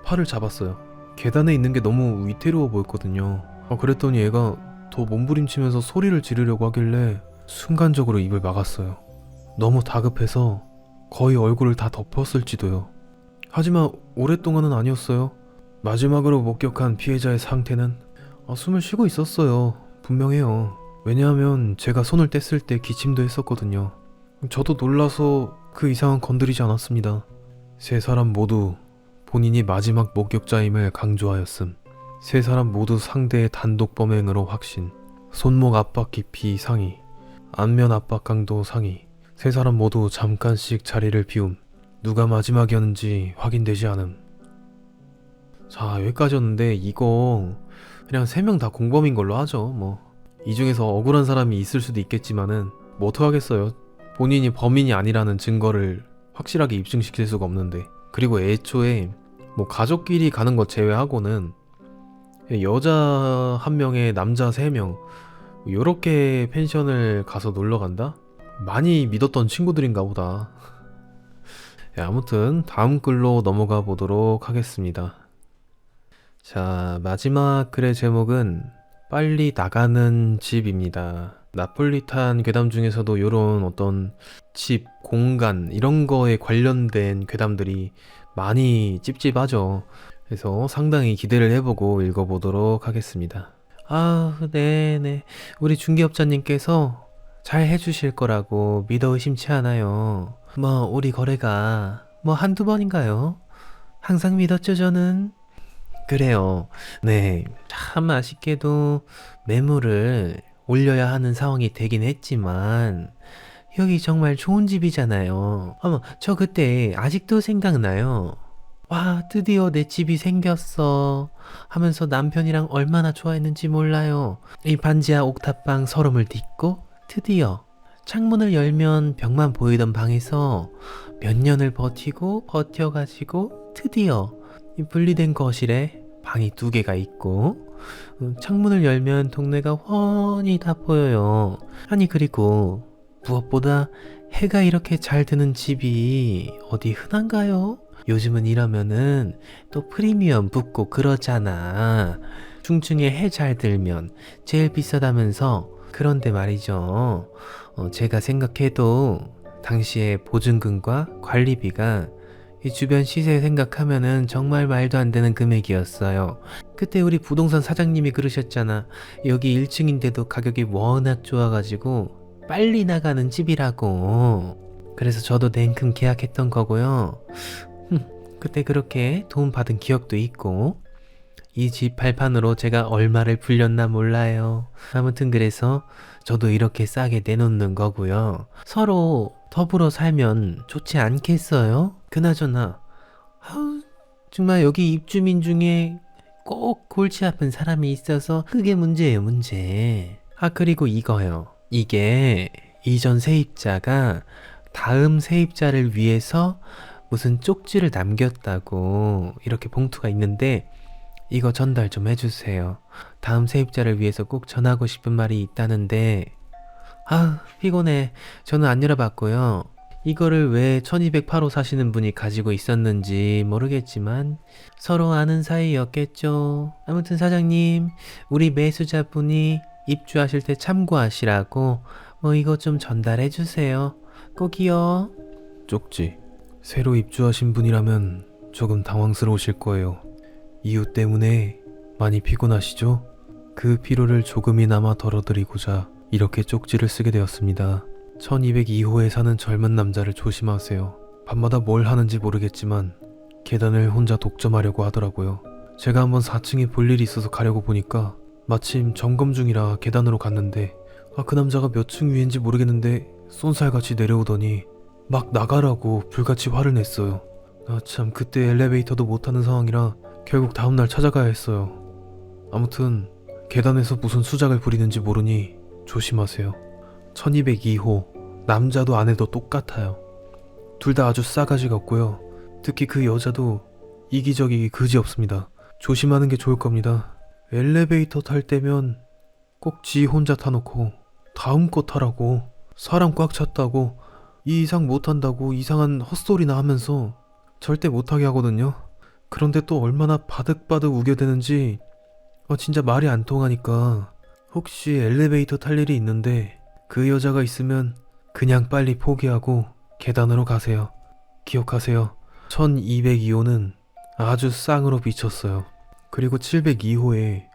팔을 잡았어요. 계단에 있는 게 너무 위태로워 보였거든요. 그랬더니 얘가 더 몸부림치면서 소리를 지르려고 하길래 순간적으로 입을 막았어요. 너무 다급해서 거의 얼굴을 다 덮었을지도요. 하지만 오랫동안은 아니었어요. 마지막으로 목격한 피해자의 상태는 숨을 쉬고 있었어요. 분명해요. 왜냐하면 제가 손을 뗐을 때 기침도 했었거든요. 저도 놀라서 그 이상은 건드리지 않았습니다. 세 사람 모두 본인이 마지막 목격자임을 강조하였음. 세 사람 모두 상대의 단독 범행으로 확신. 손목 압박 깊이 상위. 안면 압박 강도 상위. 세 사람 모두 잠깐씩 자리를 비움. 누가 마지막이었는지 확인되지 않음. 자 여기까지였는데 이거 그냥 3명 다 공범인 걸로 하죠. 뭐 이 중에서 억울한 사람이 있을 수도 있겠지만은 뭐 어떡하겠어요. 본인이 범인이 아니라는 증거를 확실하게 입증시킬 수가 없는데. 그리고 애초에 뭐 가족끼리 가는 것 제외하고는 여자 1명에 남자 3명 요렇게 펜션을 가서 놀러 간다? 많이 믿었던 친구들인가 보다. 아무튼 다음 글로 넘어가 보도록 하겠습니다. 자, 마지막 글의 제목은 빨리 나가는 집입니다. 나폴리탄 괴담 중에서도 요런 어떤 집, 공간 이런 거에 관련된 괴담들이 많이 찝찝하죠. 그래서 상당히 기대를 해보고 읽어보도록 하겠습니다. 네네. 우리 중개업자님께서 잘 해주실 거라고 믿어 의심치 않아요. 우리 거래가 한두 번인가요? 항상 믿었죠, 저는. 그래요. 네. 참 아쉽게도 매물을 올려야 하는 상황이 되긴 했지만 여기 정말 좋은 집이잖아요. 저 그때 아직도 생각나요. 와, 드디어 내 집이 생겼어 하면서 남편이랑 얼마나 좋아했는지 몰라요. 이 반지하 옥탑방 서름을 딛고 드디어 창문을 열면 벽만 보이던 방에서 몇 년을 버텨가지고 드디어 이 분리된 거실에 방이 2개가 있고 창문을 열면 동네가 훤히 다 보여요. 아니 그리고 무엇보다 해가 이렇게 잘 드는 집이 어디 흔한가요? 요즘은 이러면은 또 프리미엄 붙고 그러잖아. 중층에 해 잘 들면 제일 비싸다면서. 그런데 말이죠. 제가 생각해도 당시에 보증금과 관리비가 이 주변 시세 생각하면은 정말 말도 안 되는 금액이었어요. 그때 우리 부동산 사장님이 그러셨잖아. 여기 1층인데도 가격이 워낙 좋아가지고 빨리 나가는 집이라고. 그래서 저도 냉큼 계약했던 거고요. 그때 그렇게 도움 받은 기억도 있고 이 집 발판으로 제가 얼마를 불렸나 몰라요. 아무튼 그래서 저도 이렇게 싸게 내놓는 거고요. 서로 더불어 살면 좋지 않겠어요? 그나저나 정말 여기 입주민 중에 꼭 골치 아픈 사람이 있어서 그게 문제예요, 문제. 아, 그리고 이거요. 이게 이전 세입자가 다음 세입자를 위해서 무슨 쪽지를 남겼다고 이렇게 봉투가 있는데 이거 전달 좀 해주세요. 다음 세입자를 위해서 꼭 전하고 싶은 말이 있다는데 아, 피곤해. 저는 안 열어봤고요. 이거를 왜 1208호 사시는 분이 가지고 있었는지 모르겠지만 서로 아는 사이였겠죠. 아무튼 사장님, 우리 매수자분이 입주하실 때 참고하시라고 뭐 이거 좀 전달해 주세요. 꼭이요. 쪽지. 새로 입주하신 분이라면 조금 당황스러우실 거예요. 이유 때문에 많이 피곤하시죠? 그 피로를 조금이나마 덜어드리고자 이렇게 쪽지를 쓰게 되었습니다. 1202호에 사는 젊은 남자를 조심하세요. 밤마다 뭘 하는지 모르겠지만 계단을 혼자 독점하려고 하더라고요. 제가 한번 4층에 볼 일이 있어서 가려고 보니까 마침 점검 중이라 계단으로 갔는데 그 남자가 몇 층 위인지 모르겠는데 쏜살같이 내려오더니 막 나가라고 불같이 화를 냈어요. 참 그때 엘리베이터도 못 타는 상황이라 결국 다음날 찾아가야 했어요. 아무튼 계단에서 무슨 수작을 부리는지 모르니 조심하세요. 1202호 남자도 아내도 똑같아요. 둘 다 아주 싸가지가 없고요. 특히 그 여자도 이기적이기 그지없습니다. 조심하는 게 좋을 겁니다. 엘리베이터 탈 때면 꼭 지 혼자 타놓고 다음 거 타라고, 사람 꽉 찼다고, 이 이상 못한다고 이상한 헛소리나 하면서 절대 못하게 하거든요. 그런데 또 얼마나 바득바득 우겨대는지 진짜 말이 안 통하니까 혹시 엘리베이터 탈 일이 있는데 그 여자가 있으면 그냥 빨리 포기하고 계단으로 가세요. 기억하세요. 1202호는 아주 쌍으로 비쳤어요. 그리고 702호에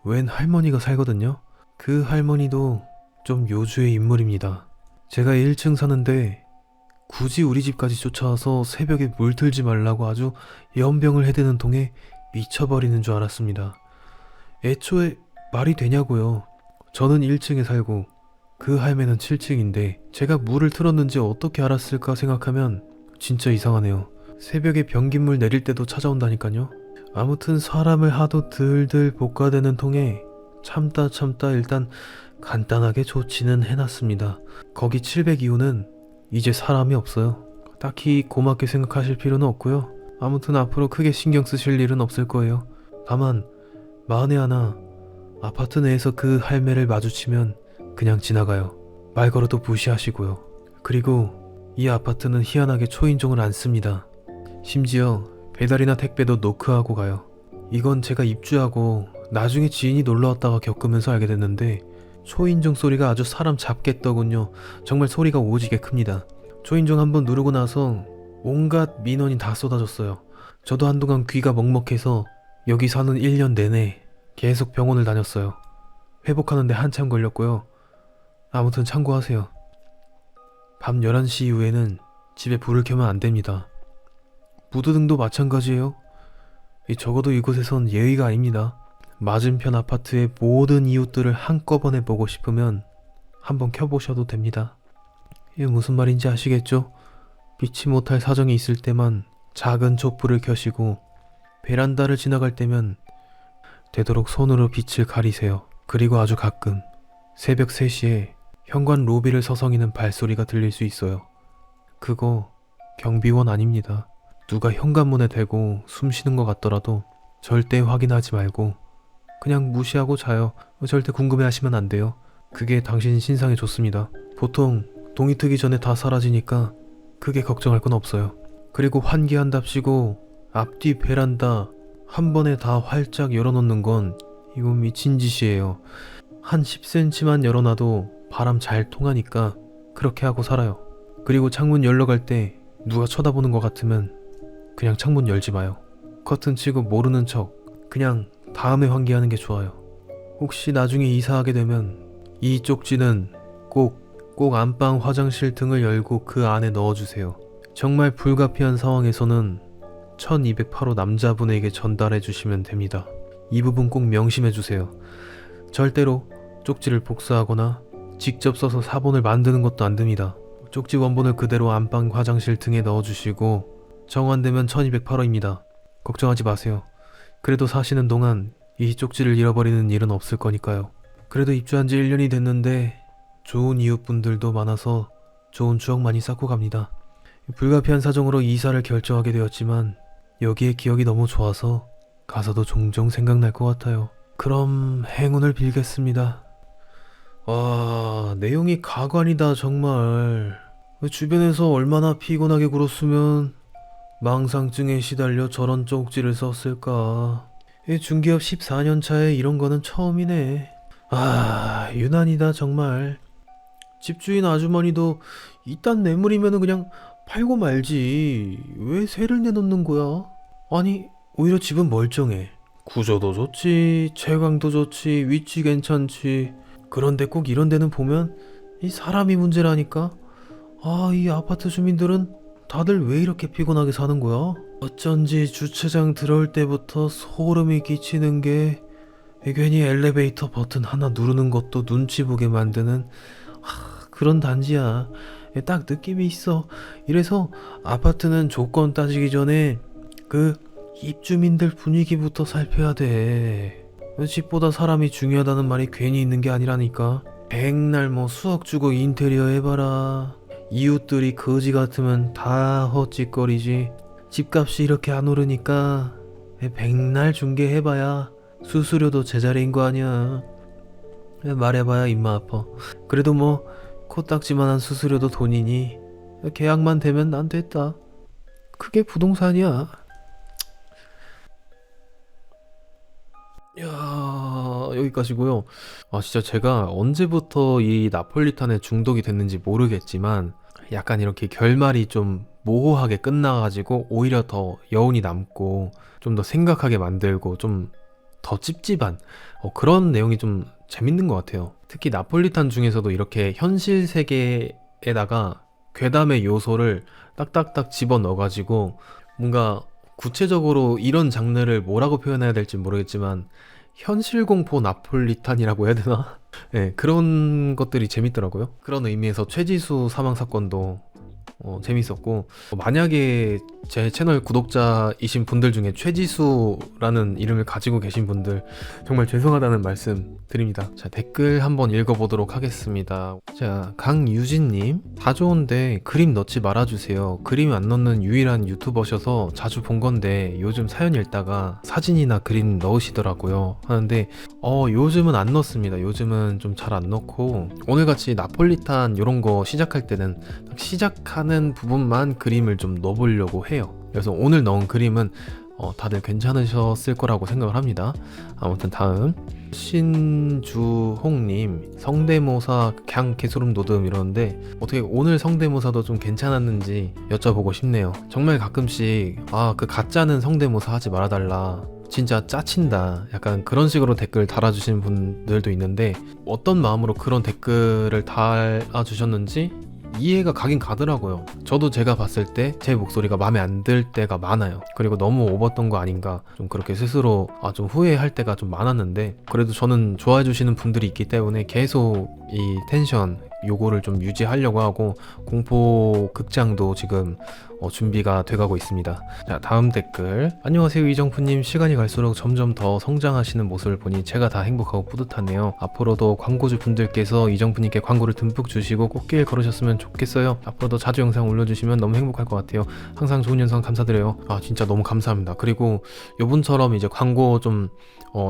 웬 할머니가 살거든요. 그 할머니도 좀 요주의 인물입니다. 제가 1층 사는데 굳이 우리 집까지 쫓아와서 새벽에 물 틀지 말라고 아주 연병을 해대는 통에 미쳐버리는 줄 알았습니다. 애초에 말이 되냐고요. 저는 1층에 살고 그 할매는 7층인데 제가 물을 틀었는지 어떻게 알았을까 생각하면 진짜 이상하네요. 새벽에 변기물 내릴 때도 찾아온다니까요. 아무튼 사람을 하도 들들 볶아대는 통에 참다 일단 간단하게 조치는 해놨습니다. 거기 702호는 이제 사람이 없어요. 딱히 고맙게 생각하실 필요는 없고요. 아무튼 앞으로 크게 신경 쓰실 일은 없을 거예요. 다만 만에 하나 아파트 내에서 그 할매를 마주치면 그냥 지나가요. 말 걸어도 무시하시고요. 그리고 이 아파트는 희한하게 초인종을 안 씁니다. 심지어 배달이나 택배도 노크하고 가요. 이건 제가 입주하고 나중에 지인이 놀러왔다가 겪으면서 알게 됐는데 초인종 소리가 아주 사람 잡겠더군요. 정말 소리가 오지게 큽니다. 초인종 한번 누르고 나서 온갖 민원이 다 쏟아졌어요. 저도 한동안 귀가 먹먹해서 여기 사는 1년 내내 계속 병원을 다녔어요. 회복하는데 한참 걸렸고요. 아무튼 참고하세요. 밤 11시 이후에는 집에 불을 켜면 안 됩니다. 무드등도 마찬가지예요. 적어도 이곳에선 예의가 아닙니다. 맞은편 아파트의 모든 이웃들을 한꺼번에 보고 싶으면 한번 켜보셔도 됩니다. 이게 무슨 말인지 아시겠죠? 피치 못할 사정이 있을 때만 작은 촛불을 켜시고 베란다를 지나갈 때면 되도록 손으로 빛을 가리세요. 그리고 아주 가끔 새벽 3시에 현관 로비를 서성이는 발소리가 들릴 수 있어요. 그거 경비원 아닙니다. 누가 현관문에 대고 숨 쉬는 것 같더라도 절대 확인하지 말고 그냥 무시하고 자요. 절대 궁금해하시면 안 돼요. 그게 당신 신상에 좋습니다. 보통 동이 트기 전에 다 사라지니까 크게 걱정할 건 없어요. 그리고 환기한답시고 앞뒤 베란다 한 번에 다 활짝 열어놓는 건 이건 미친 짓이에요. 한 10cm만 열어놔도 바람 잘 통하니까 그렇게 하고 살아요. 그리고 창문 열러 갈 때 누가 쳐다보는 것 같으면 그냥 창문 열지 마요. 커튼 치고 모르는 척 그냥 다음에 환기하는 게 좋아요. 혹시 나중에 이사하게 되면 이 쪽지는 꼭 안방 화장실 등을 열고 그 안에 넣어주세요. 정말 불가피한 상황에서는 1208호 남자분에게 전달해 주시면 됩니다. 이 부분 꼭 명심해 주세요. 절대로 쪽지를 복사하거나 직접 써서 사본을 만드는 것도 안 됩니다. 쪽지 원본을 그대로 안방 화장실 등에 넣어주시고 정환되면 1208호입니다. 걱정하지 마세요. 그래도 사시는 동안 이 쪽지를 잃어버리는 일은 없을 거니까요. 그래도 입주한 지 1년이 됐는데 좋은 이웃분들도 많아서 좋은 추억 많이 쌓고 갑니다. 불가피한 사정으로 이사를 결정하게 되었지만 여기에 기억이 너무 좋아서 가서도 종종 생각날 것 같아요. 그럼 행운을 빌겠습니다. 와, 내용이 가관이다 정말. 주변에서 얼마나 피곤하게 굴었으면 망상증에 시달려 저런 쪽지를 썼을까. 이 중개업 14년 차에 이런 거는 처음이네. 아, 유난이다 정말. 집주인 아주머니도 이딴 매물이면 그냥 팔고 말지 왜 세를 내놓는 거야? 아니, 오히려 집은 멀쩡해. 구조도 좋지, 채광도 좋지, 위치 괜찮지. 그런데 꼭 이런 데는 보면 이 사람이 문제라니까. 아, 이 아파트 주민들은 다들 왜 이렇게 피곤하게 사는 거야? 어쩐지 주차장 들어올 때부터 소름이 끼치는 게 괜히 엘리베이터 버튼 하나 누르는 것도 눈치 보게 만드는 그런 단지야. 딱 느낌이 있어. 이래서 아파트는 조건 따지기 전에 그 입주민들 분위기부터 살펴야 돼. 집보다 사람이 중요하다는 말이 괜히 있는 게 아니라니까. 백날 뭐 수억 주고 인테리어 해봐라. 이웃들이 거지 같으면 다 헛짓거리지. 집값이 이렇게 안 오르니까 백날 중개해봐야 수수료도 제자리인 거 아니야. 말해봐야 입맛 아파. 그래도 뭐 코딱지만한 수수료도 돈이니 계약만 되면 난 됐다. 그게 부동산이야. 야, 여기까지고요. 아, 진짜 제가 언제부터 이 나폴리탄에 중독이 됐는지 모르겠지만 약간 이렇게 결말이 좀 모호하게 끝나가지고 오히려 더 여운이 남고 좀 더 생각하게 만들고 좀 더 찝찝한 그런 내용이 좀 재밌는 것 같아요. 특히 나폴리탄 중에서도 이렇게 현실 세계에다가 괴담의 요소를 딱딱딱 집어 넣어가지고 뭔가 구체적으로 이런 장르를 뭐라고 표현해야 될지 모르겠지만 현실 공포 나폴리탄이라고 해야 되나? 네, 그런 것들이 재밌더라고요. 그런 의미에서 최지수 사망 사건도 재밌었고, 만약에 제 채널 구독자이신 분들 중에 최지수라는 이름을 가지고 계신 분들 정말 죄송하다는 말씀 드립니다. 자, 댓글 한번 읽어보도록 하겠습니다. 자, 강유진님, 다 좋은데 그림 넣지 말아주세요. 그림 안 넣는 유일한 유튜버셔서 자주 본 건데 요즘 사연 읽다가 사진이나 그림 넣으시더라고요 하는데 요즘은 안 넣습니다. 요즘은 좀 잘 안 넣고, 오늘같이 나폴리탄 이런 거 시작할 때는 시작하는 부분만 그림을 좀 넣어보려고 해요. 그래서 오늘 넣은 그림은 다들 괜찮으셨을 거라고 생각을 합니다. 아무튼 다음 신주홍님, 성대모사 갱 개소름 돋음 이러는데 어떻게 오늘 성대모사도 좀 괜찮았는지 여쭤보고 싶네요. 정말 가끔씩 그 가짜는 성대모사 하지 말아달라, 진짜 짜친다, 약간 그런 식으로 댓글 달아주시는 분들도 있는데 어떤 마음으로 그런 댓글을 달아주셨는지 이해가 가긴 가더라고요. 저도 제가 봤을 때 제 목소리가 마음에 안 들 때가 많아요. 그리고 너무 오버던 거 아닌가 좀 그렇게 스스로 좀 후회할 때가 좀 많았는데, 그래도 저는 좋아해 주시는 분들이 있기 때문에 계속 이 텐션 요거를 좀 유지하려고 하고 공포 극장도 지금 준비가 돼가고 있습니다. 자, 다음 댓글. 안녕하세요 이정프님, 시간이 갈수록 점점 더 성장하시는 모습을 보니 제가 다 행복하고 뿌듯하네요. 앞으로도 광고주 분들께서 이정프님께 광고를 듬뿍 주시고 꽃길 걸으셨으면 좋겠어요. 앞으로도 자주 영상 올려주시면 너무 행복할 것 같아요. 항상 좋은 영상 감사드려요. 진짜 너무 감사합니다. 그리고 요분처럼 이제 광고 좀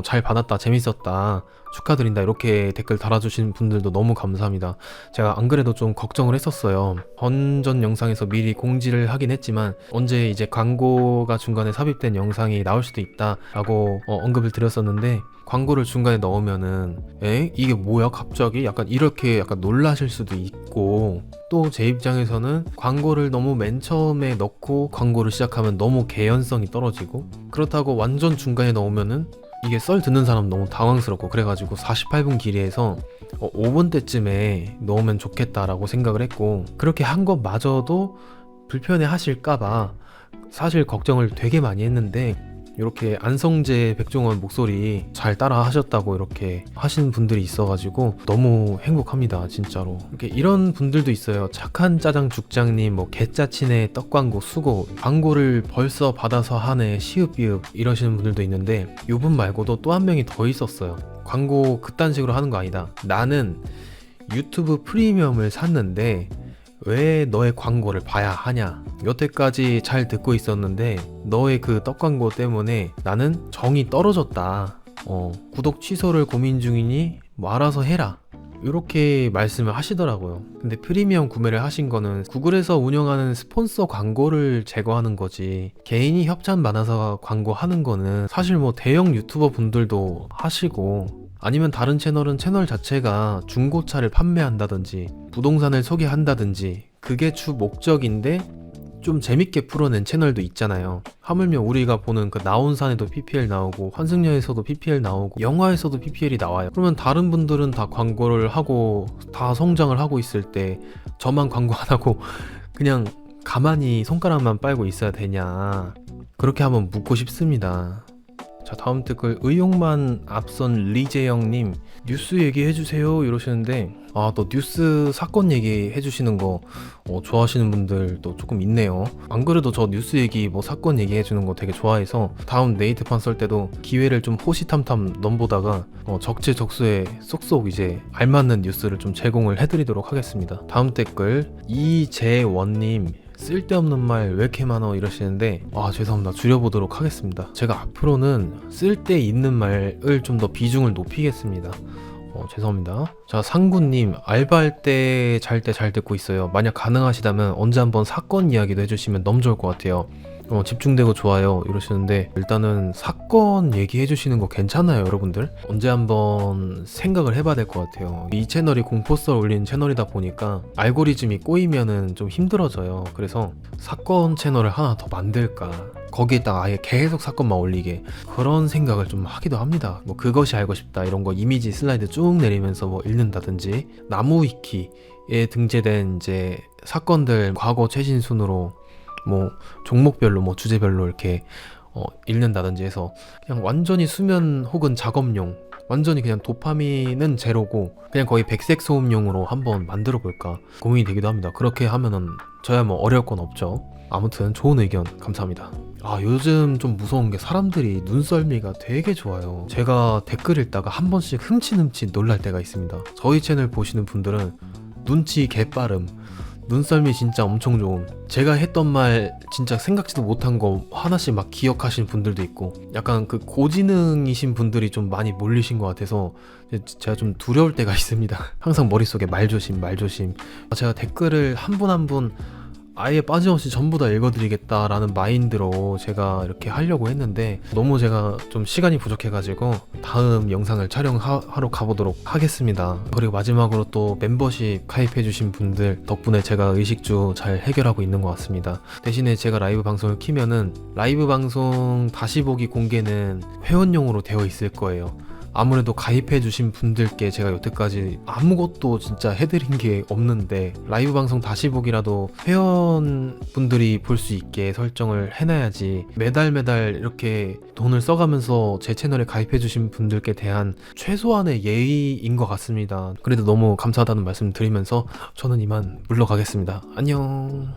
잘 받았다, 재밌었다, 축하드린다 이렇게 댓글 달아주신 분들도 너무 감사합니다. 제가 안 그래도 좀 걱정을 했었어요. 번전 영상에서 미리 공지를 하긴 했지만 언제 이제 광고가 중간에 삽입된 영상이 나올 수도 있다 라고 언급을 드렸었는데, 광고를 중간에 넣으면은 이게 뭐야 갑자기? 약간 이렇게 약간 놀라실 수도 있고, 또 제 입장에서는 광고를 너무 맨 처음에 넣고 광고를 시작하면 너무 개연성이 떨어지고, 그렇다고 완전 중간에 넣으면은 이게 썰 듣는 사람 너무 당황스럽고, 그래가지고 48분 길이에서 5분 때쯤에 넣으면 좋겠다라고 생각을 했고, 그렇게 한 것마저도 불편해 하실까봐 사실 걱정을 되게 많이 했는데 이렇게 안성재 백종원 목소리 잘 따라 하셨다고 이렇게 하시는 분들이 있어가지고 너무 행복합니다, 진짜로. 이렇게 이런 분들도 있어요. 착한 짜장 죽장님, 뭐 개짜친의 떡광고 수고, 광고를 벌써 받아서 하네 시읍비읍 이러시는 분들도 있는데, 요분 말고도 또 한 명이 더 있었어요. 광고 그딴 식으로 하는 거 아니다, 나는 유튜브 프리미엄을 샀는데 왜 너의 광고를 봐야 하냐, 여태까지 잘 듣고 있었는데 너의 그 떡광고 때문에 나는 정이 떨어졌다, 구독 취소를 고민 중이니 뭐 알아서 해라, 이렇게 말씀을 하시더라고요. 근데 프리미엄 구매를 하신 거는 구글에서 운영하는 스폰서 광고를 제거하는 거지, 개인이 협찬 많아서 광고하는 거는 사실 뭐 대형 유튜버 분들도 하시고, 아니면 다른 채널은 채널 자체가 중고차를 판매한다든지 부동산을 소개한다든지 그게 주 목적인데 좀 재밌게 풀어낸 채널도 있잖아요. 하물며 우리가 보는 그 나온산에도 PPL 나오고 환승연에서도 PPL 나오고 영화에서도 PPL이 나와요. 그러면 다른 분들은 다 광고를 하고 다 성장을 하고 있을 때 저만 광고 안 하고 그냥 가만히 손가락만 빨고 있어야 되냐, 그렇게 한번 묻고 싶습니다. 자, 다음 댓글 의욕만 앞선 리재영님, 뉴스 얘기해주세요 이러시는데, 또 뉴스 사건 얘기해주시는 거 좋아하시는 분들도 조금 있네요. 안 그래도 저 뉴스 얘기 뭐 사건 얘기해주는 거 되게 좋아해서 다음 네이트판 썰 때도 기회를 좀 호시탐탐 넘보다가 적재적소에 쏙쏙 이제 알맞는 뉴스를 좀 제공을 해드리도록 하겠습니다. 다음 댓글 이재원님, 쓸데없는 말 왜 이렇게 많어 이러시는데, 죄송합니다. 줄여보도록 하겠습니다. 제가 앞으로는 쓸데 있는 말을 좀 더 비중을 높이겠습니다. 죄송합니다. 자, 상구님, 알바할 때 잘 듣고 있어요. 만약 가능하시다면 언제 한번 사건 이야기도 해주시면 너무 좋을 것 같아요. 집중되고 좋아요 이러시는데, 일단은 사건 얘기해 주시는 거 괜찮아요 여러분들? 언제 한번 생각을 해봐야 될 것 같아요. 이 채널이 공포썰 올린 채널이다 보니까 알고리즘이 꼬이면은 좀 힘들어져요. 그래서 사건 채널을 하나 더 만들까, 거기에다가 아예 계속 사건만 올리게, 그런 생각을 좀 하기도 합니다. 뭐 그것이 알고 싶다 이런 거 이미지 슬라이드 쭉 내리면서 뭐 읽는다든지, 나무 위키에 등재된 이제 사건들 과거 최신 순으로 뭐 종목별로 뭐 주제별로 이렇게 읽는다든지 해서 그냥 완전히 수면 혹은 작업용, 완전히 그냥 도파민은 제로고 그냥 거의 백색 소음용으로 한번 만들어 볼까 고민이 되기도 합니다. 그렇게 하면은 저야 뭐 어려울 건 없죠. 아무튼 좋은 의견 감사합니다. 요즘 좀 무서운 게 사람들이 눈썰미가 되게 좋아요. 제가 댓글 읽다가 한 번씩 흠칫흠칫 놀랄 때가 있습니다. 저희 채널 보시는 분들은 눈치 개빠름, 눈썰미 진짜 엄청 좋음, 제가 했던 말 진짜 생각지도 못한 거 하나씩 막 기억하시는 분들도 있고, 약간 그 고지능이신 분들이 좀 많이 몰리신 것 같아서 제가 좀 두려울 때가 있습니다. 항상 머릿속에 말조심. 제가 댓글을 한 분 한 분 아예 빠짐없이 전부 다 읽어드리겠다라는 마인드로 제가 이렇게 하려고 했는데, 너무 제가 좀 시간이 부족해가지고 다음 영상을 촬영하러 가보도록 하겠습니다. 그리고 마지막으로 또 멤버십 가입해주신 분들 덕분에 제가 의식주 잘 해결하고 있는 것 같습니다. 대신에 제가 라이브 방송을 키면은 라이브 방송 다시 보기 공개는 회원용으로 되어 있을 거예요. 아무래도 가입해주신 분들께 제가 여태까지 아무것도 진짜 해드린 게 없는데, 라이브 방송 다시 보기라도 회원분들이 볼 수 있게 설정을 해놔야지, 매달 이렇게 돈을 써가면서 제 채널에 가입해주신 분들께 대한 최소한의 예의인 것 같습니다. 그래도 너무 감사하다는 말씀 드리면서 저는 이만 물러가겠습니다. 안녕.